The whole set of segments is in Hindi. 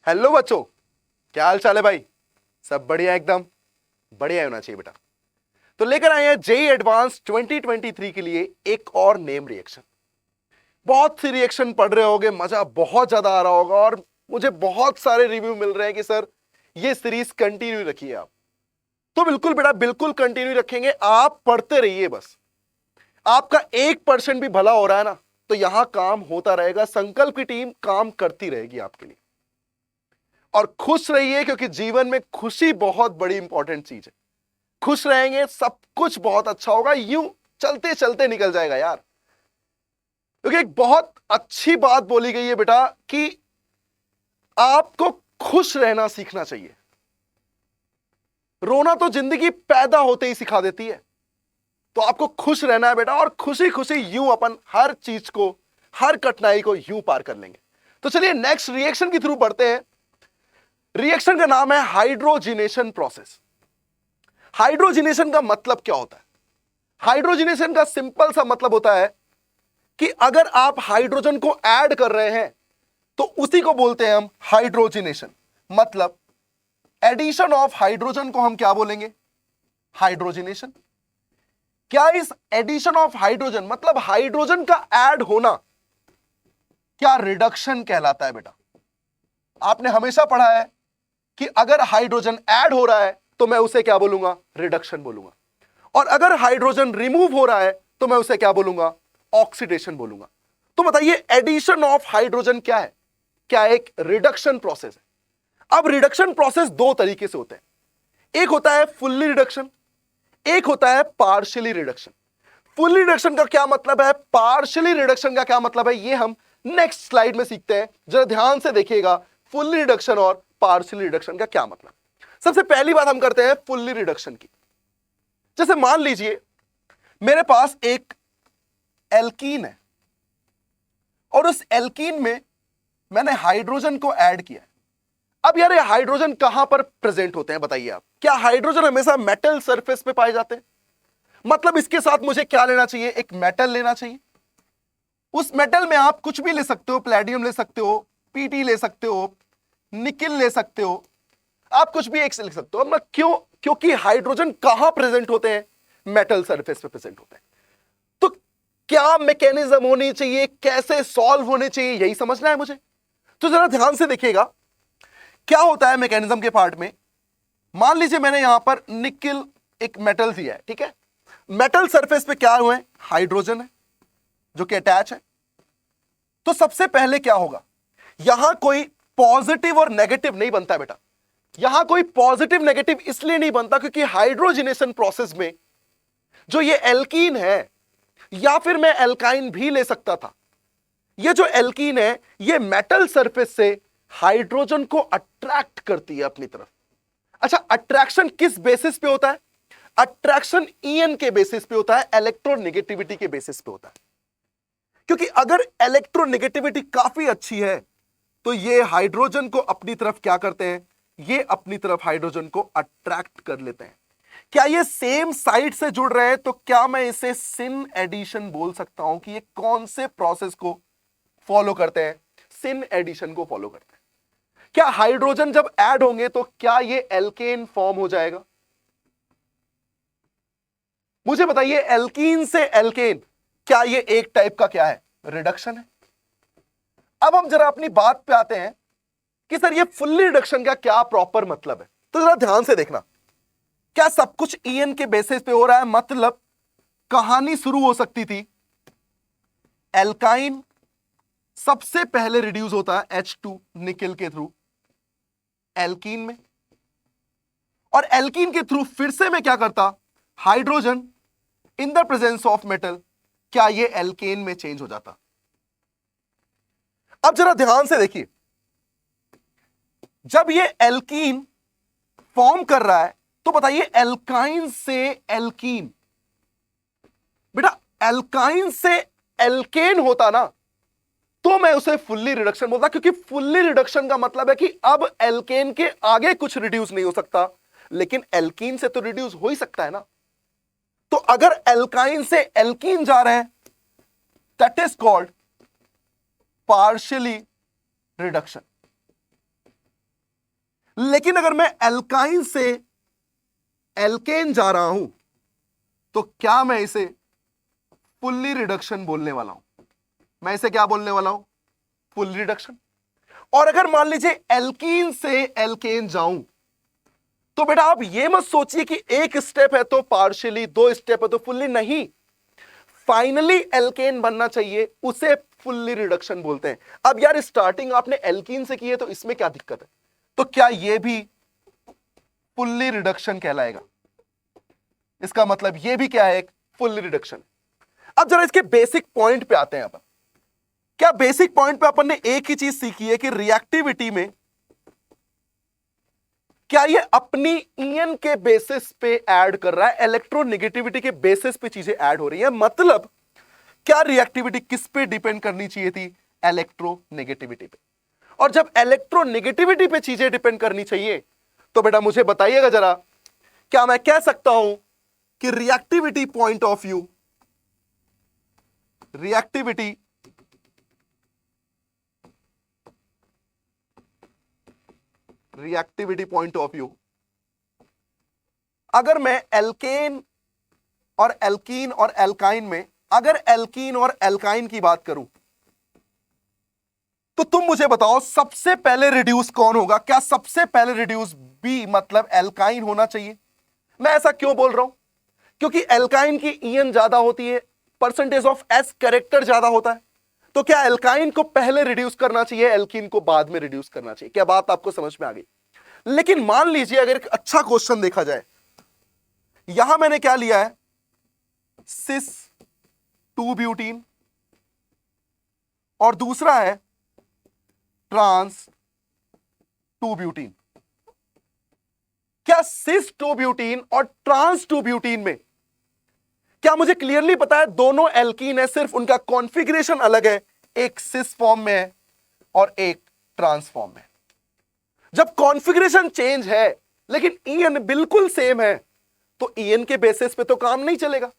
हेलो बच्चों, क्या हाल चाल है भाई? सब बढ़िया, एकदम बढ़िया होना चाहिए बेटा। तो लेकर आए हैं जेई एडवांस 2023 के लिए एक और नेम रिएक्शन। बहुत सी रिएक्शन पढ़ रहे होगे, मजा बहुत ज्यादा आ रहा होगा और मुझे बहुत सारे रिव्यू मिल रहे हैं कि सर ये सीरीज कंटिन्यू रखिए आप। तो बिल्कुल बेटा, बिल्कुल कंटिन्यू रखेंगे, आप पढ़ते रहिए बस। आपका 1% भी भला हो रहा है ना, तो यहां काम होता रहेगा। संकल्प की टीम काम करती रहेगी आपके लिए। और खुश रहिए, क्योंकि जीवन में खुशी बहुत बड़ी इंपॉर्टेंट चीज है। खुश रहेंगे, सब कुछ बहुत अच्छा होगा, यूं चलते चलते निकल जाएगा यार। क्योंकि एक बहुत अच्छी बात बोली गई है बेटा कि आपको खुश रहना सीखना चाहिए। रोना तो जिंदगी पैदा होते ही सिखा देती है। तो आपको खुश रहना है बेटा, और खुशी खुशी यूं अपन हर चीज को, हर कठिनाई को यूं पार कर लेंगे। तो चलिए नेक्स्ट रिएक्शन के थ्रू बढ़ते हैं। रिएक्शन का नाम है हाइड्रोजिनेशन प्रोसेस। हाइड्रोजिनेशन का मतलब क्या होता है? हाइड्रोजिनेशन का सिंपल सा मतलब होता है कि अगर आप हाइड्रोजन को ऐड कर रहे हैं तो उसी को बोलते हैं हम हाइड्रोजिनेशन। मतलब एडिशन ऑफ हाइड्रोजन को हम क्या बोलेंगे? हाइड्रोजिनेशन। क्या इस एडिशन ऑफ हाइड्रोजन मतलब हाइड्रोजन का ऐड होना, क्या रिडक्शन कहलाता है बेटा? आपने हमेशा पढ़ा है कि अगर हाइड्रोजन ऐड हो रहा है तो मैं उसे क्या बोलूंगा? रिडक्शन बोलूंगा। और अगर हाइड्रोजन रिमूव हो रहा है तो मैं उसे क्या बोलूंगा? ऑक्सीडेशन बोलूंगा। तो बताइए एडिशन ऑफ हाइड्रोजन क्या है? क्या एक रिडक्शन प्रोसेस है? अब रिडक्शन प्रोसेस दो तरीके से होते हैं। एक होता है फुल्ली रिडक्शन, एक होता है पार्शियली रिडक्शन। फुल्ली रिडक्शन का क्या मतलब है, पार्शियली रिडक्शन का क्या मतलब है, ये हम नेक्स्ट स्लाइड में सीखते हैं। जरा ध्यान से देखिएगा फुल्ली रिडक्शन और पार्शियली रिडक्शन का क्या मतलब। सबसे पहली बात हम करते हैं फुल्ली रिडक्शन की। जैसे मान लीजिए मेरे पास एक एल्कीन है और उस एल्कीन में मैंने हाइड्रोजन को ऐड किया है। अब यार ये हाइड्रोजन कहां पर प्रेजेंट होते हैं बताइए आप? क्या हाइड्रोजन हमेशा मेटल सरफेस पे पाए जाते हैं? मतलब इसके साथ मुझे क्या लेना चाहिए? एक मेटल लेना चाहिए। उस मेटल में आप कुछ भी ले सकते हो, प्लेडियम ले सकते हो, पीटी ले सकते हो, निकिल ले सकते हो, आप कुछ भी एक से लिख सकते हो। मतलब क्यों? क्योंकि हाइड्रोजन कहां प्रेजेंट होते हैं? मेटल सरफेस पे प्रेजेंट होते हैं। तो क्या मैकेनिज्म होनी चाहिए, कैसे सॉल्व होने चाहिए, यही समझना है मुझे। तो जरा ध्यान से देखिएगा क्या होता है मैकेनिज्म के पार्ट में। मान लीजिए मैंने यहां पर निकिल एक मेटल दिया है, ठीक है। मेटल सरफेस पे क्या हुए? हाइड्रोजन है जो कि अटैच है। तो सबसे पहले क्या होगा? यहां कोई पॉजिटिव और नेगेटिव नहीं बनता बेटा। यहां कोई पॉजिटिव नेगेटिव इसलिए नहीं बनता क्योंकि हाइड्रोजिनेशन प्रोसेस में जो ये एल्कीन है, या फिर मैं एल्काइन भी ले सकता था, ये जो एल्कीन है ये मेटल सरफेस से हाइड्रोजन को अट्रैक्ट करती है अपनी तरफ। अच्छा, अट्रैक्शन किस बेसिस पे होता है? अट्रैक्शन ईएन के बेसिस पे होता है, इलेक्ट्रोनेगेटिविटी के बेसिस पे होता है। क्योंकि अगर इलेक्ट्रोनेगेटिविटी काफी अच्छी है तो ये हाइड्रोजन को अपनी तरफ क्या करते हैं? ये अपनी तरफ हाइड्रोजन को अट्रैक्ट कर लेते हैं। क्या ये सेम साइड से जुड़ रहे हैं? तो क्या मैं इसे सिन एडिशन बोल सकता हूं कि ये कौन से प्रोसेस को फॉलो करते हैं? सिन एडिशन को फॉलो करते हैं। क्या हाइड्रोजन जब ऐड होंगे तो क्या ये एल्केन फॉर्म हो जाएगा? मुझे बताइए, एल्कीन से एल्केन, क्या ये एक टाइप का क्या है? रिडक्शन है। अब हम जरा अपनी बात पे आते हैं कि सर ये फुल्ली रिडक्शन का क्या प्रॉपर मतलब है। तो जरा ध्यान से देखना, क्या सब कुछ ईएन के बेसिस पे हो रहा है? मतलब कहानी शुरू हो सकती थी, एल्काइन सबसे पहले रिड्यूस होता है H2 निकिल के थ्रू एल्कीन में, और एल्कीन के थ्रू फिर से मैं क्या करता? Hydrogen in the presence of metal, क्या ये एल्केन में चेंज हो जाता? अब जरा ध्यान से देखिए, जब ये एल्कीन फॉर्म कर रहा है तो बताइए एल्काइन से एल्कीन, बेटा एल्काइन से एल्केन होता ना तो मैं उसे फुल्ली रिडक्शन बोलता। क्योंकि फुल्ली रिडक्शन का मतलब है कि अब एल्केन के आगे कुछ रिड्यूस नहीं हो सकता, लेकिन एल्कीन से तो रिड्यूस हो ही सकता है ना। तो अगर एल्काइन से एल्कीन जा रहे हैं, that is called partially reduction. लेकिन अगर मैं एल्काइन से एल्केन जा रहा हूं तो क्या मैं इसे फुल्ली रिडक्शन बोलने वाला हूं? मैं इसे क्या बोलने वाला हूं? Full reduction. और अगर मान लीजिए एल्कीन से एल्केन जाऊं तो बेटा आप ये मत सोचिए कि एक स्टेप है तो पार्शियली, दो स्टेप है तो फुल्ली, नहीं, फाइनली एल्केन बनना चाहिए, उसे फुल्ली रिडक्शन बोलते हैं। अब यार स्टार्टिंग आपने एल्कीन से की है तो इसमें क्या दिक्कत है? तो क्या यह भी फुल्ली रिडक्शन कहलाएगा? इसका मतलब यह भी क्या है? एक फुल्ली रिडक्शन। अब जरा इसके बेसिक पॉइंट पे आते हैं अपन। क्या बेसिक पॉइंट पे अपन ने एक ही चीज सीखी है कि रिएक्टिविटी में क्या ये अपनी ईएन के बेसिस पे ऐड कर रहा है, इलेक्ट्रोनेगेटिविटी के बेसिस पे चीजें ऐड हो रही है? मतलब क्या रिएक्टिविटी किस पे डिपेंड करनी चाहिए थी? इलेक्ट्रोनेगेटिविटी पे। और जब इलेक्ट्रोनेगेटिविटी पे चीजें डिपेंड करनी चाहिए तो बेटा मुझे बताइएगा जरा, क्या मैं कह सकता हूं कि reactivity point of view, reactivity point of view, अगर मैं एल्केन और एल्कीन और एल्काइन में, अगर एल्कीन और एल्काइन की बात करूं तो तुम मुझे बताओ सबसे पहले रिड्यूस कौन होगा? क्या सबसे पहले रिड्यूस बी मतलब एल्काइन होना चाहिए? मैं ऐसा क्यों बोल रहा हूं? क्योंकि एल्काइन की ईएन ज्यादा होती है, परसेंटेज ऑफ एस कैरेक्टर ज्यादा होता है। तो क्या एल्काइन को पहले रिड्यूस करना चाहिए, एल्कीन को बाद में रिड्यूस करना चाहिए? क्या बात आपको समझ में आ गई? लेकिन मान लीजिए अगर एक अच्छा क्वेश्चन देखा जाए, यहां मैंने क्या लिया है? सिस 2 ब्यूटीन और दूसरा है ट्रांस 2 ब्यूटीन। क्या सिस 2 ब्यूटीन और ट्रांस 2 ब्यूटीन में क्या मुझे क्लियरली पता है दोनों एल्कीन है, सिर्फ उनका कॉन्फ़िगरेशन अलग है, एक सिस फॉर्म में है और एक ट्रांस फॉर्म में। जब कॉन्फ़िगरेशन चेंज है लेकिन ईएन बिल्कुल सेम है तो ईएन के बेसिस पे तो काम नहीं चलेगा।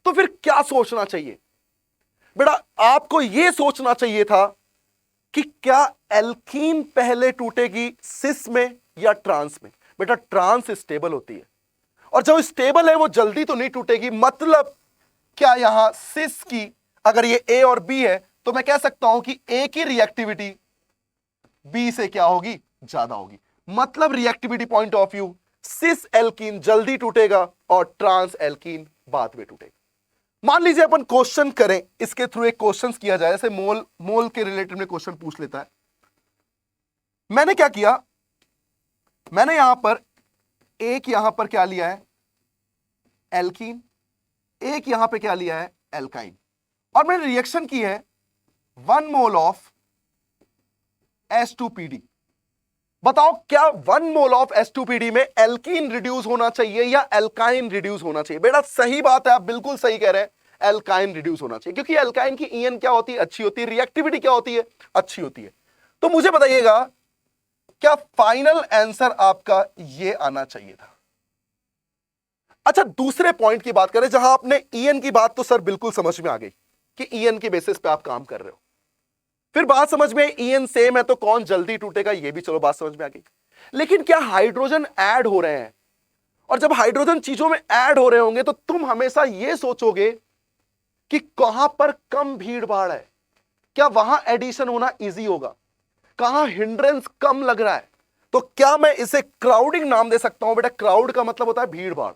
तो फिर क्या सोचना चाहिए बेटा? आपको यह सोचना चाहिए था कि क्या एल्कीन पहले टूटेगी सिस में या ट्रांस में? बेटा ट्रांस स्टेबल होती है और जो स्टेबल है वो जल्दी तो नहीं टूटेगी। मतलब क्या यहां सिस की अगर ये ए और बी है तो मैं कह सकता हूं कि ए की रिएक्टिविटी बी से क्या होगी? ज्यादा होगी। मतलब reactivity point of view cis alkene जल्दी टूटेगा और ट्रांस एल्कीन बाद में टूटेगा। मान लीजिए अपन क्वेश्चन करें, इसके थ्रू एक क्वेश्चन किया जाए, जैसे मोल के रिलेटेड में क्वेश्चन पूछ लेता है। मैंने क्या किया? मैंने यहां पर एक यहां पर क्या लिया है? एल्कीन। एक यहां पे क्या लिया है? एल्काइन। और मैंने रिएक्शन की है 1 मोल ऑफ H2PD। बताओ क्या 1 मोल ऑफ H2PD में एल्कीन रिड्यूस होना चाहिए या एल्काइन रिड्यूस होना चाहिए? बेटा सही बात है, आप बिल्कुल सही कह रहे हैं, एल्काइन रिड्यूस होना चाहिए क्योंकि एल्काइन की ईएन क्या होती है? अच्छी होती है। रिएक्टिविटी क्या होती है? अच्छी होती है। तो मुझे बताइएगा क्या फाइनल आंसर आपका ये आना चाहिए था? अच्छा दूसरे पॉइंट की बात करें जहां आपने ईएन की बात तो सर बिल्कुल समझ में आ गई कि ईएन के बेसिस पे आप काम कर रहे हो। फिर बात समझ में, ईएन सेम है तो कौन जल्दी टूटेगा, ये भी चलो बात समझ में आ गई। लेकिन क्या हाइड्रोजन ऐड हो रहे हैं? और जब हाइड्रोजन चीजों में ऐड हो रहे होंगे तो तुम हमेशा यह सोचोगे कि कहां पर कम भीड़ भाड़ है, क्या वहां एडिशन होना इजी होगा, कहां हिंड्रेंस कम लग रहा है। तो क्या मैं इसे क्राउडिंग नाम दे सकता हूं? बेटा क्राउड का मतलब होता है भीड़ भाड़,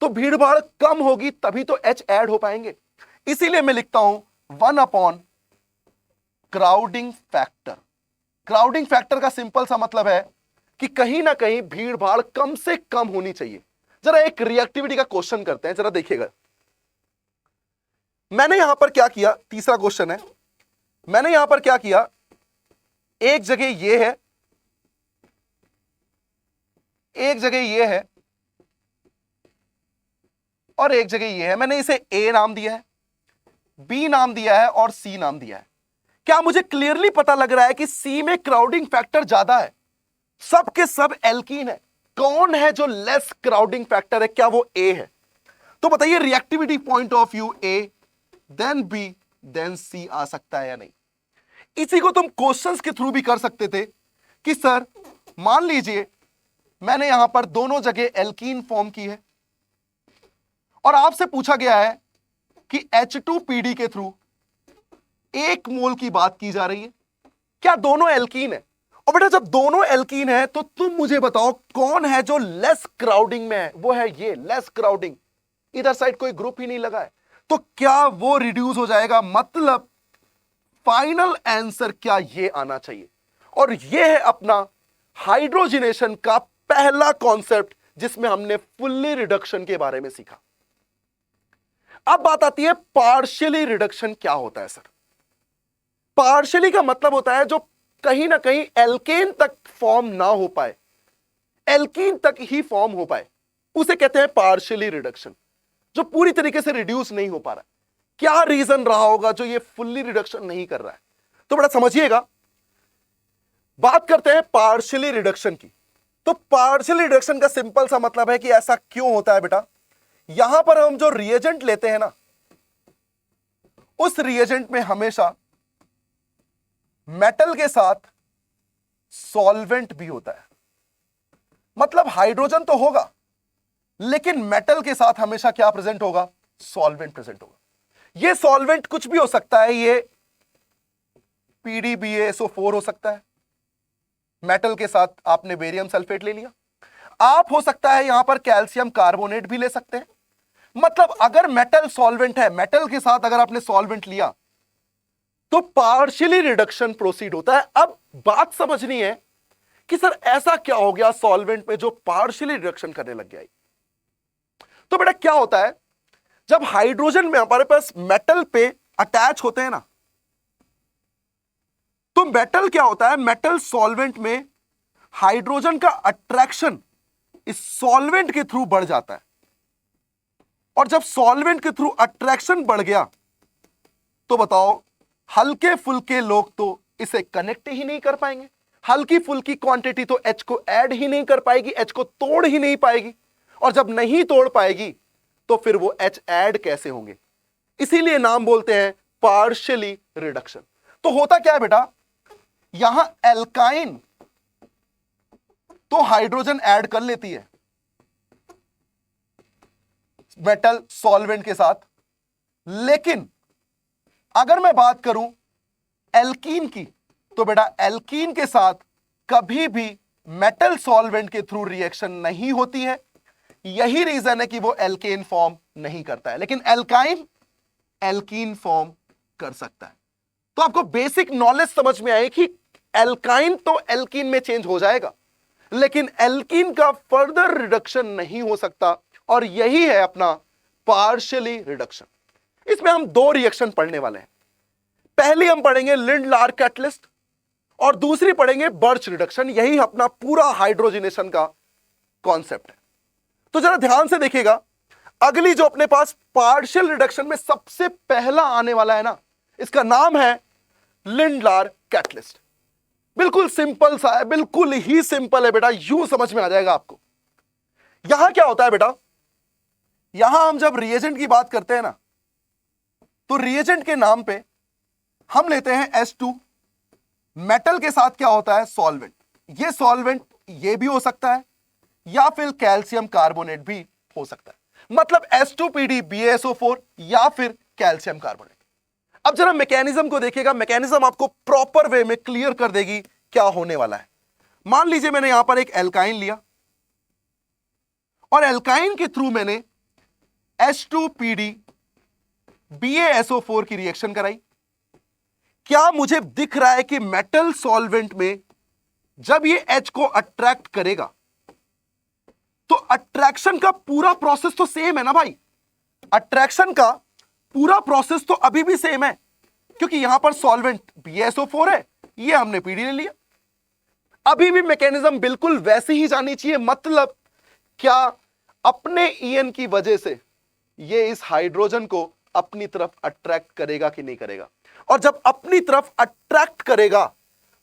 तो भीड़ भाड़ कम होगी तभी तो H ऐड हो पाएंगे। इसीलिए मैं लिखता हूं 1 upon crowding factor. Crowding factor का सिंपल सा मतलब है कि कहीं ना कहीं भीड़ भाड़ कम से कम होनी चाहिए। जरा एक रिएक्टिविटी का क्वेश्चन करते हैं, जरा देखिएगा। मैंने यहां पर क्या किया? तीसरा क्वेश्चन है, मैंने यहां पर क्या किया? एक जगह यह है, एक जगह यह है और एक जगह यह है। मैंने इसे ए नाम दिया है, बी नाम दिया है और सी नाम दिया है। क्या मुझे क्लियरली पता लग रहा है कि सी में क्राउडिंग फैक्टर ज्यादा है? सब के सब एल्कीन है, कौन है जो लेस क्राउडिंग फैक्टर है? क्या वो ए है? तो बताइए reactivity point of view A, then B, then C आ सकता है या नहीं? इसी को तुम क्वेश्चंस के थ्रू भी कर सकते थे कि सर मान लीजिए मैंने यहां पर दोनों जगह एल्कीन फॉर्म की है और आपसे पूछा गया है कि H2PD के थ्रू 1 मोल की बात की जा रही है, क्या दोनों एल्कीन है? और बेटा जब दोनों एल्कीन है तो तुम मुझे बताओ कौन है जो लेस क्राउडिंग में है? वो है ये लेस क्राउडिंग, इधर साइड कोई ग्रुप ही नहीं लगा है, तो क्या वो रिड्यूस हो जाएगा? मतलब फाइनल आंसर क्या ये आना चाहिए। और ये है अपना हाइड्रोजिनेशन का पहला कॉन्सेप्ट जिसमें हमने फुल्ली रिडक्शन के बारे में सीखा। अब बात आती है पार्शियली रिडक्शन क्या होता है सर? पार्शियली का मतलब होता है जो कहीं ना कहीं एल्केन तक फॉर्म ना हो पाए, एल्कीन तक ही फॉर्म हो पाए, उसे कहते हैं पार्शियली रिडक्शन, जो पूरी तरीके से रिड्यूस नहीं हो पा रहा है। क्या रीजन रहा होगा जो ये फुल्ली रिडक्शन नहीं कर रहा है? तो बड़ा समझिएगा, बात करते हैं पार्शियली रिडक्शन की। तो पार्शियली रिडक्शन का सिंपल सा मतलब है कि ऐसा क्यों होता है बेटा, यहां पर हम जो रिएजेंट लेते हैं ना, उस रिएजेंट में हमेशा मेटल के साथ सॉल्वेंट भी होता है। मतलब हाइड्रोजन तो होगा लेकिन मेटल के साथ हमेशा क्या प्रेजेंट होगा? सॉल्वेंट प्रेजेंट होगा। यह सॉल्वेंट कुछ भी हो सकता है, ये PDBaSO4 हो सकता है, मेटल के साथ आपने बेरियम सल्फेट ले लिया, आप हो सकता है यहां पर कैल्शियम कार्बोनेट भी ले सकते हैं। मतलब अगर मेटल सॉल्वेंट है, मेटल के साथ अगर आपने सॉल्वेंट लिया तो पार्शियली रिडक्शन प्रोसीड होता है। अब बात समझनी है कि सर ऐसा क्या हो गया सॉल्वेंट में जो पार्शियली रिडक्शन करने लग गया? तो बेटा क्या होता है, जब हाइड्रोजन में हमारे पास मेटल पे अटैच होते हैं ना, तो मेटल क्या होता है, मेटल सॉल्वेंट में हाइड्रोजन का अट्रैक्शन इस सॉल्वेंट के थ्रू बढ़ जाता है। और जब सॉल्वेंट के थ्रू अट्रैक्शन बढ़ गया तो बताओ हल्के फुल्के लोग तो इसे कनेक्ट ही नहीं कर पाएंगे, हल्की फुल्की क्वांटिटी तो H को ऐड ही नहीं कर पाएगी, H को तोड़ ही नहीं पाएगी, और जब नहीं तोड़ पाएगी तो फिर वो H ऐड कैसे होंगे? इसीलिए नाम बोलते हैं पार्शियली रिडक्शन। तो होता क्या है बेटा, यहां एल्काइन तो हाइड्रोजन ऐड कर लेती है मेटल सॉल्वेंट के साथ, लेकिन अगर मैं बात करूं एल्कीन की, तो बेटा एल्कीन के साथ कभी भी मेटल सॉल्वेंट के थ्रू रिएक्शन नहीं होती है। यही रीजन है कि वो एल्केन फॉर्म नहीं करता है, लेकिन एल्काइन एल्कीन फॉर्म कर सकता है। तो आपको बेसिक नॉलेज समझ में आए कि एल्काइन तो एल्कीन में चेंज हो जाएगा, लेकिन एल्कीन का फर्दर रिडक्शन नहीं हो सकता, और यही है अपना पार्शियली रिडक्शन। इसमें हम 2 रिएक्शन पढ़ने वाले हैं। पहली हम पढ़ेंगे लिंड-लार कैटलिस्ट और दूसरी पढ़ेंगे बर्च रिडक्शन। यही अपना पूरा हाइड्रोजनेशन का कॉन्सेप्ट है। तो जरा ध्यान से देखिएगा, अगली जो अपने पास पार्शियल रिडक्शन में सबसे पहला आने वाला है ना, इसका नाम है लिंड-लार कैटलिस्ट। बिल्कुल सिंपल सा है, बिल्कुल ही सिंपल है बेटा, यूं समझ में आ जाएगा आपको। यहां क्या होता है बेटा, यहां हम जब रिएजेंट की बात करते हैं ना, तो रिएजेंट के नाम पे हम लेते हैं H2, मेटल के साथ क्या होता है? सॉल्वेंट। ये सॉल्वेंट ये भी हो सकता है या फिर कैल्शियम कार्बोनेट भी हो सकता है, मतलब H2PDBaSO4 या फिर कैल्शियम कार्बोनेट। अब जरा मैकेनिज्म को देखिएगा, मैकेनिज्म आपको प्रॉपर वे में क्लियर कर देगी क्या होने वाला है। मान लीजिए मैंने यहां पर एक एल्काइन लिया और एल्काइन के थ्रू मैंने H2PDBaSO4 की रिएक्शन कराई। क्या मुझे दिख रहा है कि मेटल सॉल्वेंट में जब ये H को अट्रैक्ट करेगा तो अट्रैक्शन का पूरा प्रोसेस तो सेम है ना भाई, अट्रैक्शन का पूरा प्रोसेस तो अभी भी सेम है, क्योंकि यहां पर सॉल्वेंट BaSO4 है, ये हमने PD ले लिया। अभी भी मैकेनिज्म बिल्कुल वैसे ही जानी चाहिए। मतलब क्या अपने EN की वजह से ये इस हाइड्रोजन को अपनी तरफ अट्रैक्ट करेगा कि नहीं करेगा, और जब अपनी तरफ अट्रैक्ट करेगा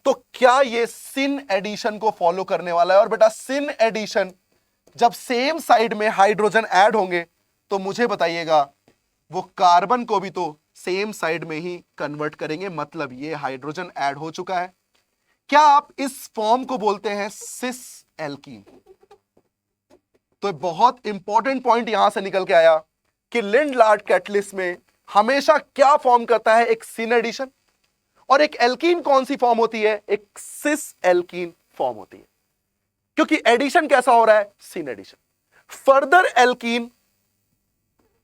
तो क्या ये सिन एडिशन को फॉलो करने वाला है? और बेटा सिन एडिशन जब सेम साइड में हाइड्रोजन ऐड होंगे तो मुझे बताइएगा वो कार्बन को भी तो सेम साइड में ही कन्वर्ट करेंगे। मतलब ये हाइड्रोजन ऐड हो चुका है, क्या आप इस फॉर्म को बोलते हैं सिस एल्कीन? तो बहुत इंपॉर्टेंट पॉइंट यहां से निकल के आया कि लिंड-लार्ड कैटलिस्ट में हमेशा क्या फॉर्म करता है? एक सिन एडिशन। और एक एल्कीन कौन सी फॉर्म होती है? एक सिस एल्कीन फॉर्म होती है, क्योंकि एडिशन कैसा हो रहा है? सिन एडिशन। फर्दर एल्कीन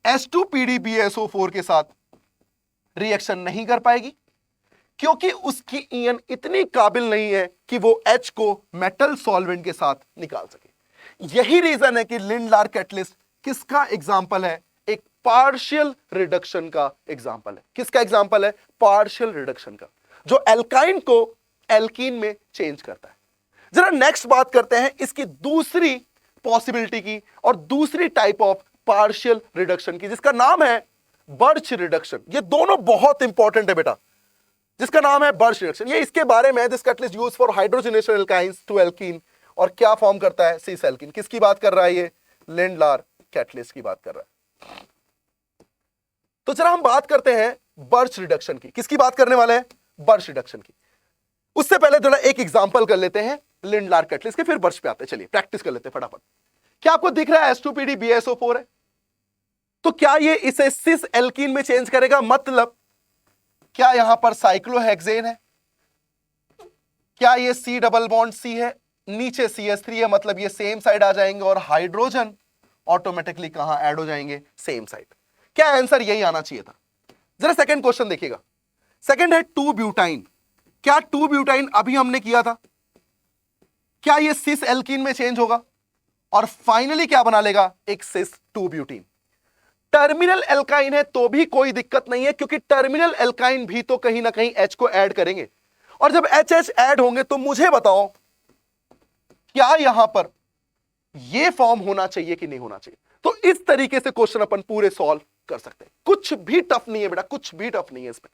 H2PDBSO4 के साथ रिएक्शन नहीं कर पाएगी, क्योंकि उसकी ईएन इतनी काबिल नहीं है कि वो H को मेटल सॉल्वेंट के साथ निकाल सके। यही रीजन है कि लिंड-लार्ड कैटलिस्ट किसका एग्जाम्पल है? एक पार्शियल रिडक्शन का एग्जाम्पल है। किसका एग्जाम्पल है? पार्शियल रिडक्शन का, जो एल्काइन को एल्कीन में चेंज करता है। जरा नेक्स्ट बात करते हैं इसकी दूसरी पॉसिबिलिटी की और दूसरी टाइप ऑफ पार्शियल रिडक्शन की, जिसका नाम है बर्च रिडक्शन। ये दोनों बहुत इंपॉर्टेंट है बेटा, जिसका नाम है बर्च रिडक्शन। ये इसके बारे में this catalyst used for hydrogenation alkynes to alkene, और क्या फॉर्म करता है? Cis alkene. किसकी बात कर रहा है ये? लिंड-लार्ड कैटलिस्ट की बात कर रहा है। तो जरा हम बात करते हैं बर्च रिडक्शन की। किसकी बात करने वाले हैं? बर्च रिडक्शन की। उससे पहले थोड़ा एक एग्जांपल कर लेते हैं लिंड-लार्ड कैटलिस्ट के, फिर बर्च पे आते हैं। चलिए प्रैक्टिस कर लेते हैं फटाफट। क्या आपको दिख रहा है H2PDBSO4 है? तो क्या ये इसे सिस एल्कीन में चेंज करेगा? मतलब क्या यहां पर साइक्लोहेक्सेन है? क्या ये C डबल बॉन्ड C है, नीचे CH3 है, मतलब ये सेम साइड आ जाएंगे और हाइड्रोजन ऑटोमेटिकली कहां ऐड हो जाएंगे? Same side. क्या आंसर यही आना चाहिए था? जरा सेकंड क्वेश्चन देखिएगा। सेकंड है 2 ब्यूटाइन। क्या 2 ब्यूटाइन अभी हमने किया था? क्या ये सिस एल्कीन में चेंज होगा और फाइनली क्या बना लेगा? एक सिस 2 ब्यूटीन। टर्मिनल एल्काइन है तो भी कोई दिक्कत नहीं है, क्योंकि टर्मिनल एल्काइन भी तो कहीं ना कहीं H को ऐड करेंगे, और जब HH ऐड होंगे तो मुझे बताओ क्या यहां पर यह फॉर्म होना चाहिए कि नहीं होना चाहिए? तो इस तरीके से क्वेश्चन अपन पूरे सॉल्व कर सकते हैं। कुछ भी टफ नहीं है बेटा, कुछ भी टफ नहीं है इसमें।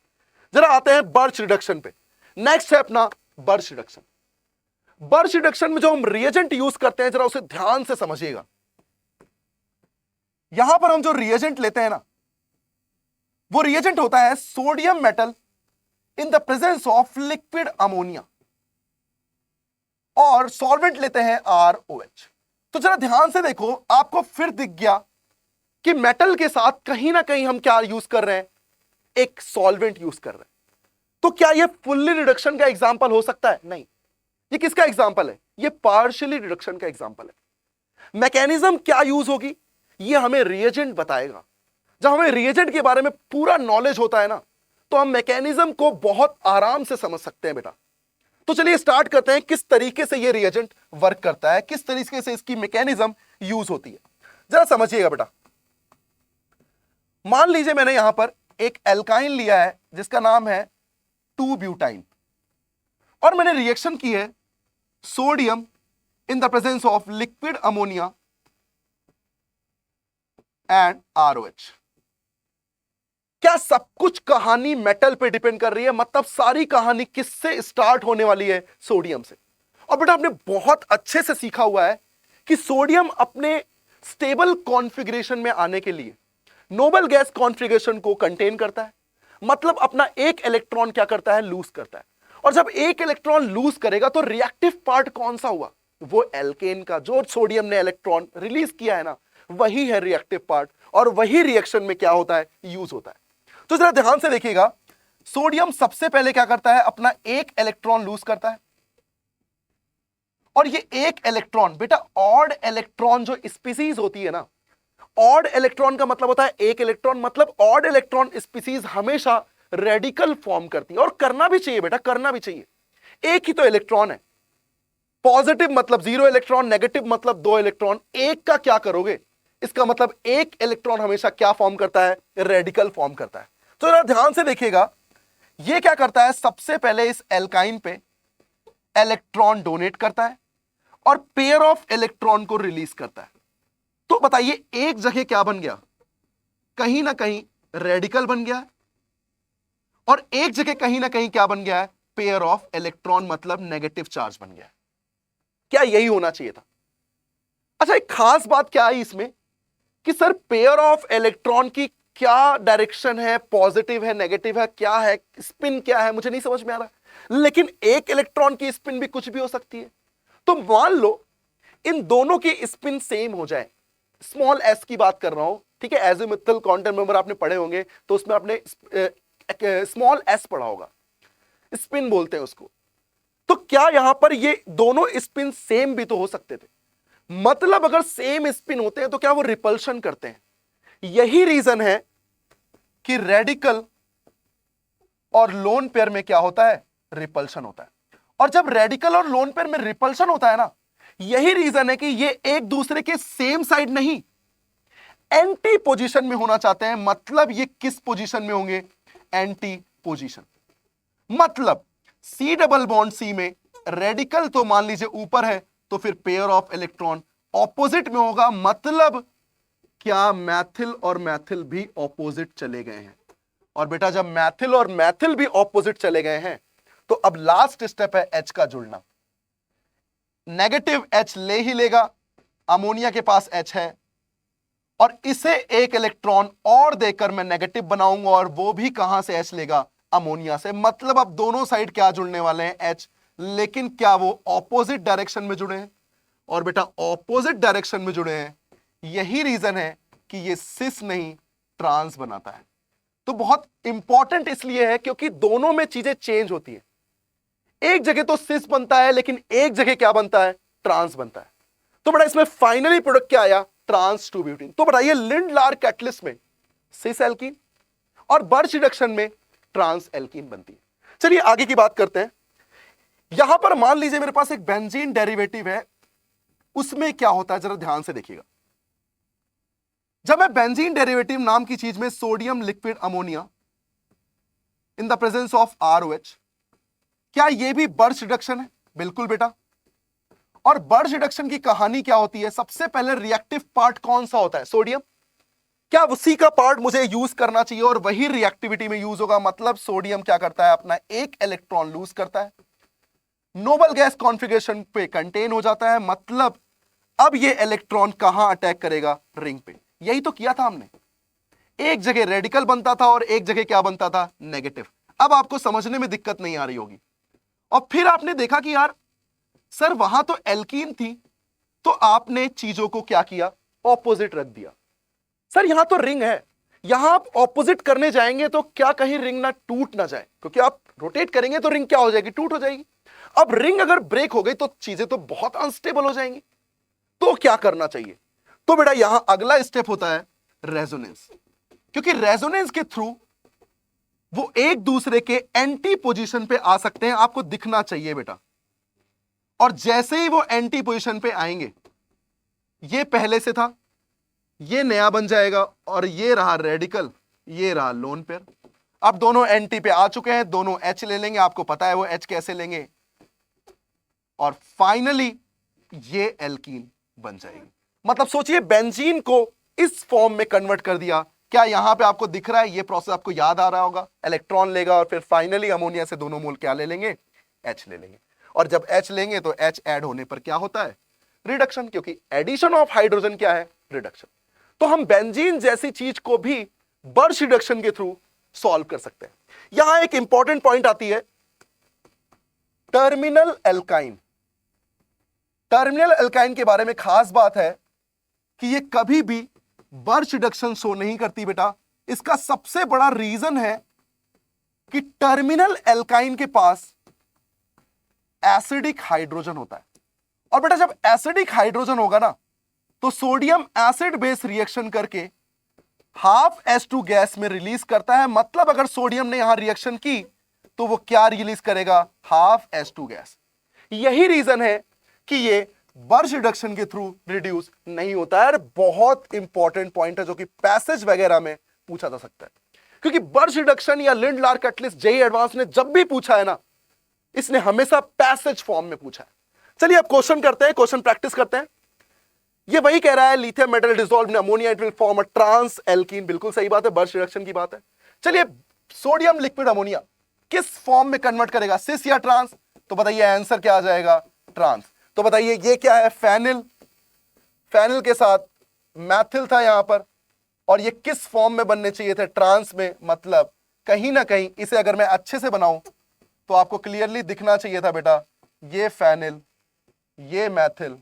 जरा आते हैं बर्च रिडक्शन पे। नेक्स्ट है अपना बर्च रिडक्शन। बर्च रिडक्शन में जो हम रिएजेंट यूज करते हैं, जरा उसे ध्यान से समझिएगा। यहां पर हम जो रिएजेंट लेते हैं ना, वो रिएजेंट होता है sodium metal in the presence of liquid ammonia, और सॉल्वेंट लेते हैं ROH। तो जरा ध्यान से देखो, आपको फिर दिख गया कि मेटल के साथ कहीं ना कहीं हम क्या यूज कर रहे हैं? एक सॉल्वेंट यूज कर रहे हैं। तो क्या यह फुल्ली रिडक्शन का एग्जाम्पल हो सकता है? नहीं। ये किसका एग्जाम्पल है? ये पार्शियली रिडक्शन का एग्जाम्पल है। मैकेनिज्म क्या यूज होगी ये हमें रिएजेंट बताएगा। जब हमें रिएजेंट के बारे में पूरा नॉलेज होता है ना, तो हम मैकेनिज्म को बहुत आराम से समझ सकते हैं बेटा। तो चलिए स्टार्ट करते हैं किस तरीके से ये रिएजेंट वर्क करता है, किस तरीके से इसकी मैकेनिज्म यूज होती है। जरा समझिएगा बेटा। मान लीजिए मैंने यहां पर एक एल्काइन लिया है जिसका नाम है 2 ब्यूटाइन, और मैंने रिएक्शन की है sodium in the presence of liquid ammonia and ROH। क्या सब कुछ कहानी मेटल पे डिपेंड कर रही है? मतलब सारी कहानी किससे स्टार्ट होने वाली है? सोडियम से। और बेटा आपने बहुत अच्छे से सीखा हुआ है कि सोडियम अपने स्टेबल कॉन्फ़िगरेशन में आने के लिए नोबल गैस कॉन्फ़िगरेशन को कंटेन करता है, मतलब अपना एक इलेक्ट्रॉन क्या करता है? लूज करता है। और जब एक इलेक्ट्रॉन लूज करेगा तो रिएक्टिव पार्ट कौन सा हुआ? वो एल्केन का। जो सोडियम ने इलेक्ट्रॉन रिलीज किया है ना, वही है रिएक्टिव पार्ट, और वही रिएक्शन में क्या होता है? यूज होता है। तो जरा ध्यान से देखिएगा, सोडियम सबसे पहले क्या करता है? अपना एक इलेक्ट्रॉन लूज करता है, और ये एक इलेक्ट्रॉन बेटा ऑड इलेक्ट्रॉन जो स्पीसीज होती है ना, ऑड इलेक्ट्रॉन का मतलब होता है एक इलेक्ट्रॉन, मतलब ऑड इलेक्ट्रॉन स्पीसीज हमेशा रेडिकल फॉर्म करती है, और करना भी चाहिए बेटा, करना भी चाहिए। एक ही तो इलेक्ट्रॉन है, पॉजिटिव मतलब 0 इलेक्ट्रॉन, नेगेटिव मतलब 2 इलेक्ट्रॉन। एक का क्या करोगे? इसका मतलब एक इलेक्ट्रॉन हमेशा क्या फॉर्म करता है? रेडिकल फॉर्म करता है। तो जरा ध्यान से देखिएगा, ये क्या करता है? सबसे पहले इस एल्काइन पे इलेक्ट्रॉन डोनेट करता है और पेयर ऑफ इलेक्ट्रॉन को रिलीज करता है। तो बताइए एक जगह क्या बन गया? कहीं ना कहीं रेडिकल बन गया है, और एक जगह कहीं ना कहीं क्या बन गया है? पेयर ऑफ इलेक्ट्रॉन, मतलब नेगेटिव चार्ज बन गया है। क्या यही होना चाहिए था? अच्छा, एक खास बात क्या है इसमें कि सर पेयर ऑफ इलेक्ट्रॉन की क्या डायरेक्शन है? पॉजिटिव है, नेगेटिव है, क्या है, स्पिन क्या है? मुझे नहीं समझ में आ रहा। लेकिन एक इलेक्ट्रॉन की स्पिन भी कुछ भी हो सकती है। तो मान लो इन दोनों की स्पिन सेम हो जाए, स्मॉल एस की बात कर रहा हूं, ठीक है, एजिमुथल क्वांटम नंबर आपने पढ़े होंगे तो उसमें आपने स्मॉल एस पढ़ा होगा, स्पिन बोलते हैं उसको। तो क्या यहां पर ये दोनों स्पिन सेम भी तो हो सकते थे, मतलब अगर सेम स्पिन होते हैं तो क्या वो रिपल्शन करते हैं। यही रीजन है कि रेडिकल और लोन पेयर में क्या होता है, रिपल्शन होता है। और जब रेडिकल और लोन पेयर में रिपल्शन होता है ना, यही रीजन है कि ये एक दूसरे के सेम साइड नहीं, एंटी पोजीशन में होना चाहते हैं। मतलब ये किस पोजीशन में होंगे, एंटी पोजीशन। मतलब सी डबल बॉन्ड सी में रेडिकल तो मान लीजिए ऊपर है, तो फिर पेयर ऑफ इलेक्ट्रॉन ऑपोजिट में होगा। मतलब क्या मैथिल और मैथिल भी ऑपोजिट चले गए हैं। और बेटा जब मैथिल और मैथिल भी ऑपोजिट चले गए हैं तो अब लास्ट स्टेप है एच का जुड़ना। नेगेटिव एच ले ही लेगा, अमोनिया के पास एच है, और इसे एक इलेक्ट्रॉन और देकर मैं नेगेटिव बनाऊंगा, और वो भी कहां से एच लेगा, अमोनिया से। मतलब अब दोनों साइड क्या जुड़ने वाले हैं, एच। लेकिन क्या वो ऑपोजिट डायरेक्शन में जुड़े हैं, और बेटा ऑपोजिट डायरेक्शन में जुड़े हैं, यही रीजन है कि ये सिस नहीं ट्रांस बनाता है। तो बहुत इंपॉर्टेंट इसलिए है क्योंकि दोनों में चीजें चेंज होती है। एक जगह तो सिस बनता है, लेकिन एक जगह क्या बनता है, ट्रांस बनता है। तो बड़ा इसमें फाइनली प्रोडक्ट क्या आया, ट्रांस 2 ब्यूटीन। तो बताइए लिंड लार कैटलिस्ट में सिस एल्कीन और बर्च रिडक्शन में ट्रांस एल्कीन बनती है। चलिए आगे की बात करते हैं। यहां पर मान लीजिए मेरे पास एक बेंजीन डेरिवेटिव है, उसमें क्या होता है जरा ध्यान से देखिएगा। जब मैं बेंजीन डेरिवेटिव नाम की चीज में sodium liquid ammonia in the presence of ROH, क्या यह भी बर्च रिडक्शन है, बिल्कुल बेटा। और बर्च रिडक्शन की कहानी क्या होती है, सबसे पहले रिएक्टिव पार्ट कौन सा होता है, सोडियम। क्या उसी का पार्ट मुझे यूज करना चाहिए और वही रिएक्टिविटी में यूज होगा। मतलब सोडियम क्या करता है, अपना एक इलेक्ट्रॉन लूज करता है, नोबल गैस कॉन्फ़िगरेशन पे कंटेन हो जाता है। मतलब अब ये इलेक्ट्रॉन कहां अटैक करेगा, रिंग पे। यही तो किया था हमने, एक जगह रेडिकल बनता था और एक जगह क्या बनता था, नेगेटिव। अब आपको समझने में दिक्कत नहीं आ रही होगी। और फिर आपने देखा कि यार सर वहां तो एल्कीन थी, तो आपने चीजों को क्या किया, ऑपोजिट रख दिया। सर यहां तो रिंग है, यहां आप ऑपोजिट करने जाएंगे तो क्या कहीं रिंग ना टूट ना जाए, क्योंकि आप रोटेट करेंगे तो रिंग क्या हो जाएगी, टूट हो जाएगी। अब रिंग अगर ब्रेक हो गई तो चीजें तो बहुत अनस्टेबल हो जाएंगी। तो क्या करना चाहिए, तो बेटा यहां अगला स्टेप होता है रेजोनेंस। क्योंकि रेजोनेंस के थ्रू वो एक दूसरे के एंटी पोजीशन पे आ सकते हैं, आपको दिखना चाहिए बेटा। और जैसे ही वो एंटी पोजीशन पे आएंगे, ये पहले से था, ये नया बन जाएगा, और ये रहा रेडिकल, ये रहा लोन पेयर। अब दोनों एंटी पे आ चुके हैं, दोनों एच ले लेंगे, आपको पता है वो एच कैसे लेंगे, और फाइनली ये एल्कीन बन जाएगी। मतलब सोचिए बेंजीन को इस फॉर्म में कन्वर्ट कर दिया। क्या यहां पे आपको दिख रहा है, ये प्रोसेस आपको याद आ रहा होगा, इलेक्ट्रॉन लेगा और फिर फाइनली अमोनिया से दोनों मोल क्या ले लेंगे, एच ले लेंगे। और जब एच लेंगे तो एच ऐड होने पर क्या होता है, रिडक्शन। क्योंकि एडिशन ऑफ हाइड्रोजन क्या है, रिडक्शन। तो हम बेंजीन जैसी चीज को भी बर्च रिडक्शन के थ्रू सॉल्व कर सकते हैं। यहां एक इंपॉर्टेंट पॉइंट आती है, टर्मिनल एल्काइन। टर्मिनल एल्काइन के बारे में खास बात है कि ये कभी भी बर्च रिडक्शन शो नहीं करती बेटा। इसका सबसे बड़ा रीजन है कि टर्मिनल एल्काइन के पास एसिडिक हाइड्रोजन होता है। और बेटा जब एसिडिक हाइड्रोजन होगा ना, तो सोडियम एसिड बेस रिएक्शन करके हाफ H2 गैस में रिलीज करता है। मतलब अगर सोडियम ने यहां रिएक्शन की तो वो क्या रिलीज करेगा, हाफ H2 गैस। यही रीजन है कि ये बर्च रिडक्शन के थ्रू रिड्यूस नहीं होता है। बहुत इंपॉर्टेंट पॉइंट है जो कि पैसेज वगैरह में पूछा जा सकता है। क्योंकि बर्च रिडक्शन या लिंड लार कैटलिस्ट जेईई एडवांस ने जब भी पूछा है ना, इसने हमेशा पैसेज फॉर्म में पूछा है। चलिए अब क्वेश्चन करते हैं, क्वेश्चन प्रैक्टिस करते हैं। ये वही कह रहा है, lithium metal dissolved in ammonia it will form a trans alkene. बिल्कुल सही बात है, बर्च रिडक्शन की बात है। चलिए सोडियम लिक्विड अमोनिया किस फॉर्म में कन्वर्ट करेगा, सिस या ट्रांस। तो बताइए आंसर क्या आ जाएगा, ट्रांस। तो बताइए ये क्या है, फेनिल। फेनिल के साथ मैथिल था यहां पर, और ये किस फॉर्म में बनने चाहिए थे, ट्रांस में। मतलब कहीं ना कहीं इसे अगर मैं अच्छे से बनाऊं तो आपको क्लियरली दिखना चाहिए था बेटा, ये फेनिल, ये मैथिल,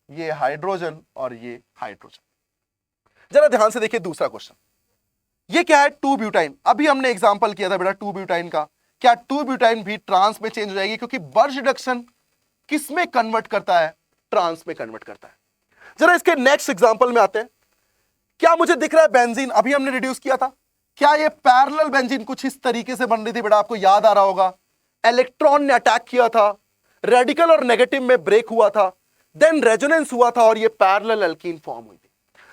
ये हाइड्रोजन और ये हाइड्रोजन। जरा ध्यान से देखिए दूसरा क्वेश्चन, ये क्या है, 2 ब्यूटाइन। अभी हमने एग्जांपल किया था बेटा 2 ब्यूटाइन का। क्या 2 ब्यूटाइन भी ट्रांस में चेंज हो जाएगी, क्योंकि बर्च रिडक्शन किस में कन्वर्ट करता है, ट्रांस में कन्वर्ट करता है। जरा इसके नेक्स्ट एग्जांपल में आते हैं। क्या मुझे दिख रहा है बेंजीन, अभी हमने रिड्यूस किया था, क्या ये पैरेलल बेंजीन कुछ इस तरीके से बन रही थी बेटा, आपको याद आ रहा होगा। इलेक्ट्रॉन ने अटैक किया था, रेडिकल और नेगेटिव में ब्रेक हुआ था, देन रेजोनेंस हुआ था और ये पैरेलल एल्कीन फॉर्म हुई थी।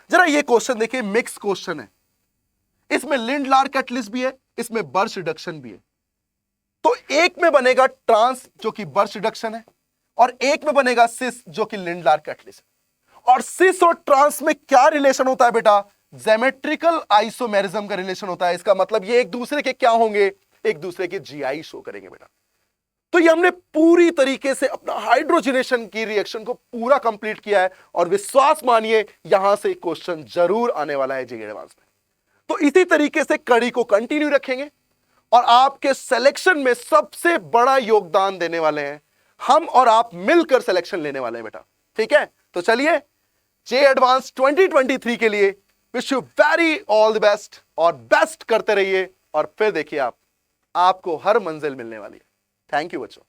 जरा ये क्वेश्चन देखिए, मिक्स क्वेश्चन है, इसमें लिंड-लार कैटलिस्ट भी है, इसमें बर्च रिडक्शन भी है। तो एक में बनेगा ट्रांस जो कि बर्च रिडक्शन है, और एक में बनेगा सिस जो कि लिंड-लार कैटलिस्ट है। और सिस और ट्रांस में क्या रिलेशन होता है बेटा, ज्योमेट्रिकल आइसोमेरिज्म का रिलेशन होता है। इसका मतलब ये एक दूसरे के क्या होंगे, एक दूसरे के जीआई शो करेंगे बेटा। तो ये हमने पूरी तरीके से अपना हाइड्रोजनेशन की रिएक्शन को पूरा कंप्लीट किया है, और विश्वास मानिए यहां से क्वेश्चन जरूर आने वाला है जी एडवांस में। तो इसी तरीके से कड़ी को कंटिन्यू रखेंगे, और आपके सिलेक्शन में सबसे बड़ा योगदान देने वाले हैं हम, और आप मिलकर सिलेक्शन लेने वाले हैं बेटा, ठीक है। तो चलिए, जे एडवांस 2023 के लिए wish you very all the best, और बेस्ट करते रहिए, और फिर देखिए आपको हर मंजिल मिलने वाली है। थैंक यू बच्चों।